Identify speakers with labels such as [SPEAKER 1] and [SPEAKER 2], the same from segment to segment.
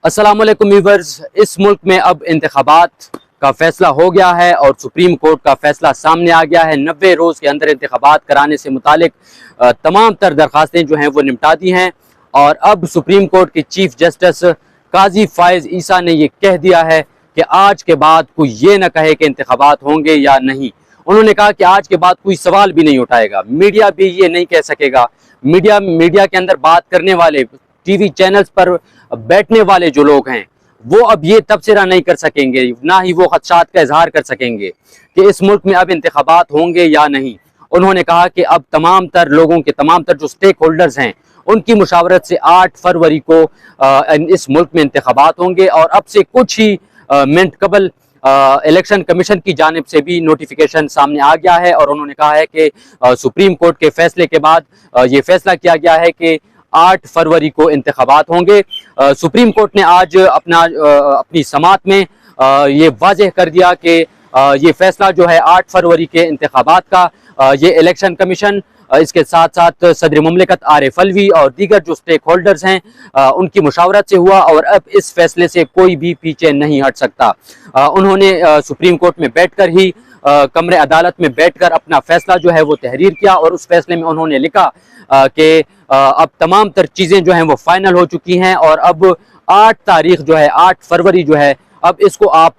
[SPEAKER 1] अस्सलाम वालेकुम व्यूअर्स। इस मुल्क में अब इंतखाबात का फैसला हो गया है और सुप्रीम कोर्ट का फैसला सामने आ गया है। 90 रोज़ के अंदर इंतखाबात कराने से मुतालिक तमाम तर दरखास्तें जो हैं वो निपटा दी हैं और अब सुप्रीम कोर्ट के चीफ जस्टिस काजी फायज ईसा ने ये कह दिया है कि आज के बाद कोई ये ना कहे कि इंतखाबात होंगे या नहीं। उन्होंने कहा कि आज के बाद कोई सवाल भी नहीं उठाएगा, मीडिया भी ये नहीं कह सकेगा। मीडिया के अंदर बात करने वाले, टीवी चैनल्स पर बैठने वाले जो लोग हैं वो अब ये तबसरा नहीं कर सकेंगे, ना ही वो खदशात का इजहार कर सकेंगे कि इस मुल्क में अब इंतखाबात होंगे या नहीं। उन्होंने कहा कि अब तमाम तर लोगों के, तमाम तर जो स्टेक होल्डर्स हैं उनकी मुशावरत से 8 फरवरी को इस मुल्क में इंतखाबात होंगे और अब से कुछ ही मिनट कबल इलेक्शन कमीशन की जानिब से भी नोटिफिकेशन सामने आ गया है और उन्होंने कहा है कि सुप्रीम कोर्ट के फैसले के बाद ये फैसला किया गया है कि 8 फरवरी को इंतखाबात होंगे। सुप्रीम कोर्ट ने आज अपनी समात में ये वाज़ेह कर दिया कि ये फैसला जो है 8 फरवरी के इंतखाबात का ये इलेक्शन कमीशन, इसके साथ साथ सदर मुमलिकत आरिफ अलवी और दीगर जो स्टेक होल्डर्स हैं उनकी मुशावरत से हुआ और अब इस फैसले से कोई भी पीछे नहीं हट सकता। उन्होंने सुप्रीम कोर्ट में बैठकर ही कमरे अदालत में बैठकर अपना फैसला जो है वो तहरीर किया और उस फैसले में उन्होंने लिखा कि अब तमाम तर चीज़ें जो हैं वो फाइनल हो चुकी हैं और अब 8 तारीख जो है, 8 फरवरी जो है, अब इसको आप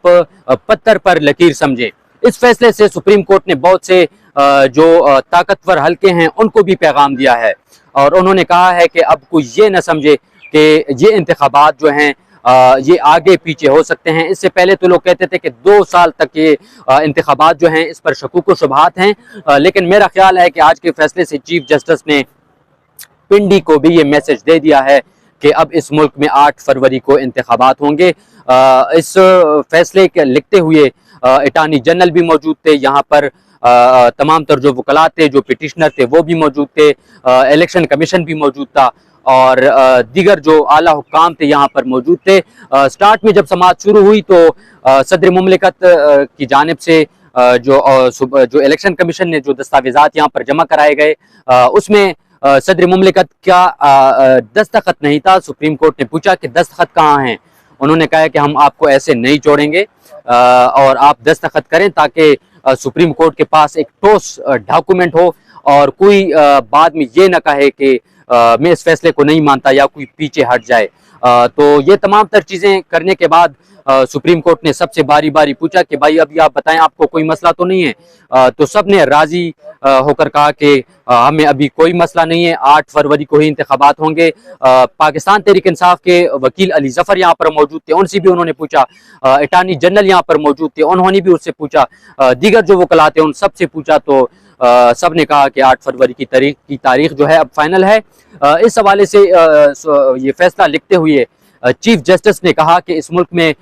[SPEAKER 1] पत्थर पर लकीर समझें। इस फैसले से सुप्रीम कोर्ट ने बहुत से जो ताकतवर हल्के हैं उनको भी पैगाम दिया है और उन्होंने कहा है कि अब कोई ये न समझे कि ये इंतखाबात जो हैं ये आगे पीछे हो सकते हैं। इससे पहले तो लोग कहते थे कि 2 साल तक ये इंतखाबात जो हैं इस पर शकूक व शुबहात हैं, लेकिन मेरा ख्याल है कि आज के फैसले से चीफ जस्टिस ने पिंडी को भी ये मैसेज दे दिया है कि अब इस मुल्क में 8 फरवरी को इंतखाबात होंगे। इस फैसले के लिखते हुए अटॉर्नी जनरल भी मौजूद थे यहाँ पर, तमाम तर जो वकला थे, जो पिटिशनर थे वो भी मौजूद थे, इलेक्शन कमीशन भी मौजूद था और दीगर जो आला हुक्काम थे यहाँ पर मौजूद थे। स्टार्ट में जब समाअत शुरू हुई तो सदर मुमलिकत की जानिब से जो इलेक्शन कमीशन ने जो दस्तावेजात यहाँ पर जमा कराए गए उसमें सदर मुमलिकत का दस्तखत नहीं था। सुप्रीम कोर्ट ने पूछा कि दस्तखत कहाँ हैं। उन्होंने कहा कि हम आपको ऐसे नहीं छोड़ेंगे और आप दस्तखत करें ताकि सुप्रीम कोर्ट के पास एक ठोस डॉक्यूमेंट हो और कोई बाद में ये ना कहे कि मैं इस फैसले को नहीं मानता या कोई पीछे हट जाए। तो ये तमाम तर चीज़ें करने के बाद सुप्रीम कोर्ट ने सबसे बारी बारी पूछा कि भाई अभी आप बताएं आपको कोई मसला तो नहीं है। तो सब ने राजी होकर कहा कि हमें अभी कोई मसला नहीं है, 8 फरवरी को ही इंतखाबात होंगे। पाकिस्तान तहरीक इंसाफ के वकील अली जफर यहाँ पर मौजूद थे, उनसे भी उन्होंने पूछा। अटॉर्नी जनरल यहाँ पर मौजूद थे, उन्होंने भी उससे पूछा। दीगर जो वकला थे उन सबसे पूछा तो सब ने कहा कि 8 फरवरी की तारीख जो है अब फाइनल है। इस हवाले से ये फैसला लिखते हुए चीफ जस्टिस ने कहा कि इस मुल्क में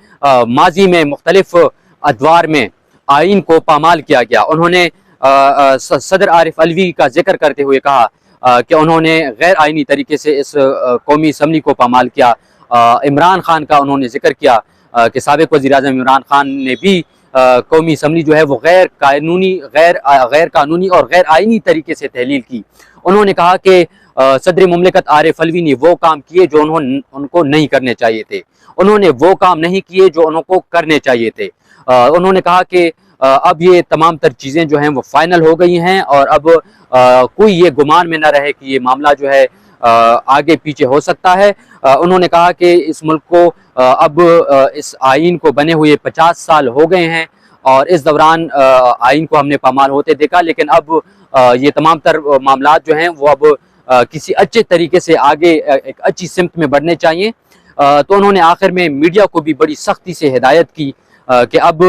[SPEAKER 1] माजी में मुख्तलिफ अदवार में आइन को पामाल किया गया। उन्होंने सदर आरिफ अलवी का जिक्र करते हुए कहा कि उन्होंने गैर आइनी तरीके से इस कौमी असम्बली को पामाल किया। इमरान खान का उन्होंने जिक्र किया कि साबिक वज़ीर आज़म इमरान खान ने भी कौमी असम्बली जो है वो गैर कानूनी और गैर आइनी तरीके से तहलील की। उन्होंने कहा कि सदर मुमलिकत आरिफ अलवी ने वो काम किए जो उनको नहीं करने चाहिए थे, उन्होंने वो काम नहीं किए जो उनको करने चाहिए थे। उन्होंने कहा कि अब ये तमाम तर चीज़ें जो हैं वो फाइनल हो गई हैं और अब कोई ये गुमान में ना रहे कि ये मामला जो है आगे पीछे हो सकता है। उन्होंने कहा कि इस मुल्क को अब इस आइन को बने हुए 50 साल हो गए हैं और इस दौरान आइन को हमने पामाल होते देखा, लेकिन अब ये तमाम तर मामलात जो हैं वो अब किसी अच्छे तरीके से आगे एक अच्छी सिमत में बढ़ने चाहिए। तो उन्होंने आखिर में मीडिया को भी बड़ी सख्ती से हिदायत की कि अब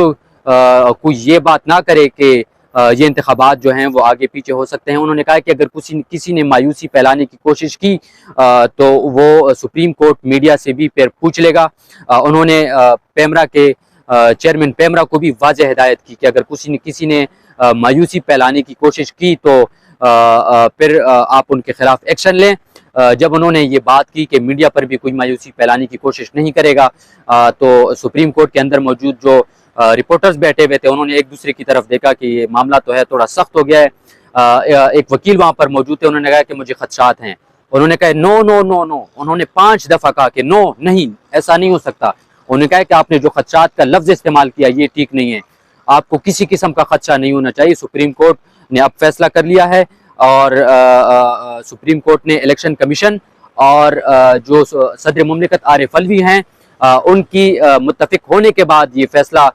[SPEAKER 1] कोई ये बात ना करे कि ये इंतखाबात जो हैं वो आगे पीछे हो सकते हैं। उन्होंने कहा कि अगर किसी ने मायूसी फैलाने की कोशिश की तो वो सुप्रीम कोर्ट मीडिया से भी फिर पूछ लेगा। उन्होंने पेमरा के चेयरमैन पेमरा को भी वाज़ेह हिदायत की कि अगर किसी ने मायूसी फैलाने की कोशिश की तो फिर आप उनके खिलाफ एक्शन लें। जब उन्होंने ये बात की कि मीडिया पर भी कोई मायूसी फैलाने की कोशिश नहीं करेगा तो सुप्रीम कोर्ट के अंदर मौजूद जो रिपोर्टर्स बैठे हुए थे उन्होंने एक दूसरे की तरफ देखा कि ये मामला तो है थोड़ा सख्त हो गया है। एक वकील वहाँ पर मौजूद थे, उन्होंने कहा कि मुझे खदशात हैं। उन्होंने कहा नो नो नो नो, उन्होंने 5 दफ़ा कहा कि नो नहीं, ऐसा नहीं हो सकता। उन्होंने कहा कि आपने जो खदशात का लफ्ज़ इस्तेमाल किया ये ठीक नहीं है, आपको किसी किस्म का खदशा नहीं होना चाहिए। सुप्रीम कोर्ट ने अब फैसला कर लिया है और सुप्रीम कोर्ट ने इलेक्शन कमीशन और जो सदर मुमलिकत आरिफ अलवी हैं उनकी मुत्तफिक होने के बाद ये फैसला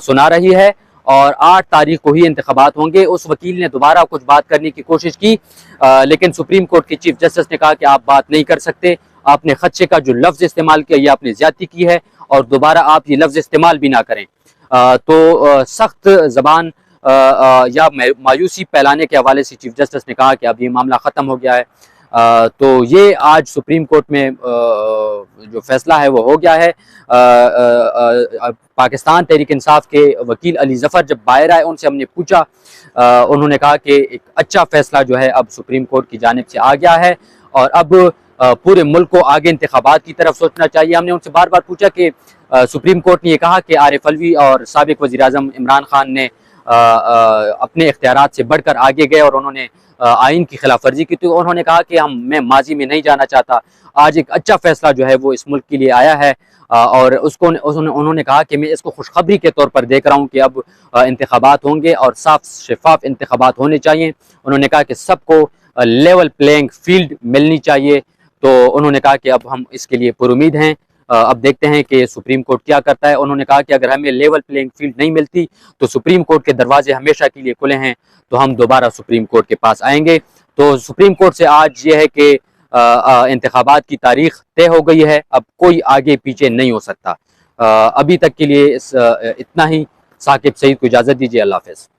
[SPEAKER 1] सुना रही है और 8 तारीख को ही इंतखाबात होंगे। उस वकील ने दोबारा कुछ बात करने की कोशिश की, लेकिन सुप्रीम कोर्ट के चीफ जस्टिस ने कहा कि आप बात नहीं कर सकते, आपने खदशे का जो लफ्ज़ इस्तेमाल किया ये आपने ज्यादती की है और दोबारा आप ये लफ्ज़ इस्तेमाल भी ना करें। तो सख्त ज़बान या मायूसी फैलाने के हवाले से चीफ जस्टिस ने कहा कि अब ये मामला ख़त्म हो गया है। तो ये आज सुप्रीम कोर्ट में जो फैसला है वो हो गया है। पाकिस्तान तहरीक इंसाफ के वकील अली ज़फ़र जब बाहर आए उनसे हमने पूछा, उन्होंने कहा कि एक अच्छा फैसला जो है अब सुप्रीम कोर्ट की जानिब से आ गया है और अब पूरे मुल्क को आगे इंतखाबात की तरफ सोचना चाहिए। हमने उनसे बार बार पूछा कि सुप्रीम कोर्ट ने यह कहा कि आरिफ अलवी और साबिक वज़ीर आज़म इमरान खान ने अपने इख्तियारात से बढ़कर आगे गए और उन्होंने आइन की खिलाफ वर्जी की, तो उन्होंने कहा कि मैं माजी में नहीं जाना चाहता, आज एक अच्छा फैसला जो है वो इस मुल्क के लिए आया है और उसको उन्होंने कहा कि मैं इसको खुशखबरी के तौर पर देख रहा हूँ कि अब इंतखाबात होंगे और साफ शफाफ इंतखाबात होने चाहिए। उन्होंने कहा कि सबको लेवल प्लेइंग फील्ड मिलनी चाहिए। तो उन्होंने कहा कि अब हम इसके लिए पुरुमीद हैं, अब देखते हैं कि सुप्रीम कोर्ट क्या करता है। उन्होंने कहा कि अगर हमें लेवल प्लेइंग फील्ड नहीं मिलती तो सुप्रीम कोर्ट के दरवाजे हमेशा के लिए खुले हैं, तो हम दोबारा सुप्रीम कोर्ट के पास आएंगे। तो सुप्रीम कोर्ट से आज ये है कि इंतखाबात की तारीख तय हो गई है, अब कोई आगे पीछे नहीं हो सकता। अभी तक के लिए इतना ही। साकिब सईद को इजाज़त दीजिए, अल्लाह हाफ़िज़।